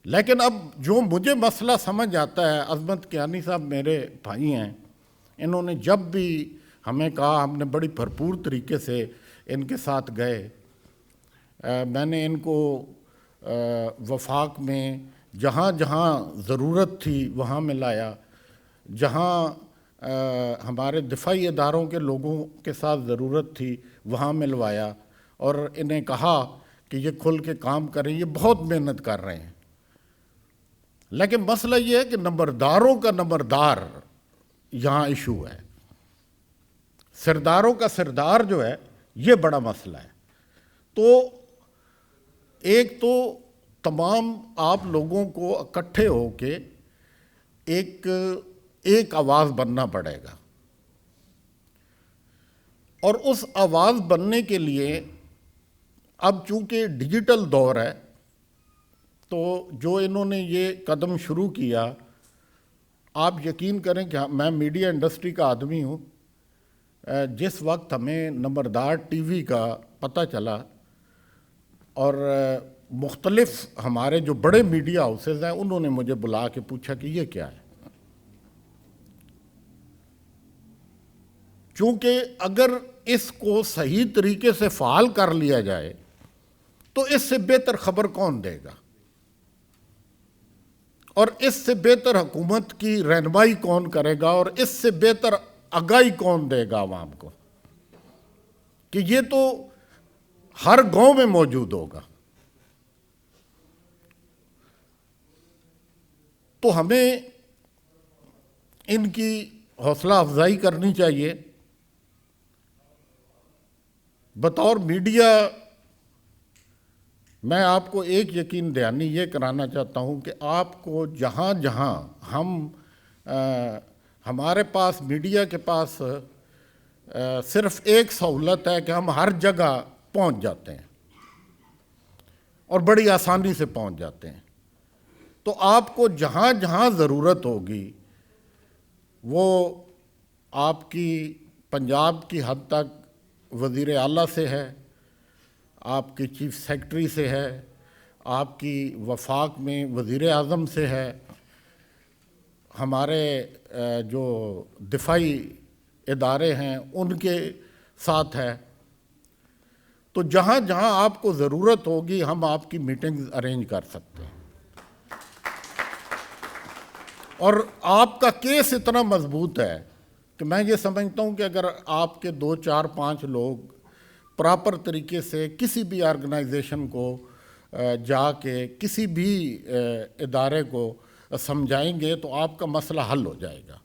لیکن اب جو مجھے مسئلہ سمجھ آتا ہے، عظمت کیانی صاحب میرے بھائی ہیں، انہوں نے جب بھی ہمیں کہا ہم نے بڑی بھرپور طریقے سے ان کے ساتھ گئے. میں نے ان کو وفاق میں جہاں جہاں ضرورت تھی وہاں ملایا، جہاں ہمارے دفاعی اداروں کے لوگوں کے ساتھ ضرورت تھی وہاں ملوایا، اور انہیں کہا کہ یہ کھل کے کام کریں، یہ بہت محنت کر رہے ہیں. لیکن مسئلہ یہ ہے کہ نمبرداروں کا نمبردار یہاں ایشو ہے، سرداروں کا سردار جو ہے یہ بڑا مسئلہ ہے. تو ایک تو تمام آپ لوگوں کو اکٹھے ہو کے ایک آواز بننا پڑے گا، اور اس آواز بننے کے لیے اب چونکہ ڈیجیٹل دور ہے تو جو انہوں نے یہ قدم شروع کیا، آپ یقین کریں کہ میں میڈیا انڈسٹری کا آدمی ہوں. جس وقت ہمیں نمبردار ٹی وی کا پتہ چلا اور مختلف ہمارے جو بڑے میڈیا ہاؤسز ہیں انہوں نے مجھے بلا کے پوچھا کہ یہ کیا ہے. چونکہ اگر اس کو صحیح طریقے سے فعال کر لیا جائے تو اس سے بہتر خبر کون دے گا، اور اس سے بہتر حکومت کی رہنمائی کون کرے گا، اور اس سے بہتر آگاہی کون دے گا عوام کو، کہ یہ تو ہر گاؤں میں موجود ہوگا. تو ہمیں ان کی حوصلہ افزائی کرنی چاہیے. بطور میڈیا میں آپ کو ایک یقین دہانی یہ کرانا چاہتا ہوں کہ آپ کو جہاں جہاں ہمارے پاس میڈیا کے پاس صرف ایک سہولت ہے کہ ہم ہر جگہ پہنچ جاتے ہیں اور بڑی آسانی سے پہنچ جاتے ہیں. تو آپ کو جہاں جہاں ضرورت ہوگی وہ آپ کی پنجاب کی حد تک وزیر اعلیٰ سے ہے، آپ کی چیف سیکرٹری سے ہے، آپ کی وفاق میں وزیر اعظم سے ہے، ہمارے جو دفاعی ادارے ہیں ان کے ساتھ ہے. تو جہاں جہاں آپ کو ضرورت ہوگی ہم آپ کی میٹنگز ارینج کر سکتے ہیں. اور آپ کا کیس اتنا مضبوط ہے کہ میں یہ سمجھتا ہوں کہ اگر آپ کے 2 4 5 لوگ پراپر طریقے سے کسی بھی آرگنائزیشن کو جا کے کسی بھی ادارے کو سمجھائیں گے تو آپ کا مسئلہ حل ہو جائے گا.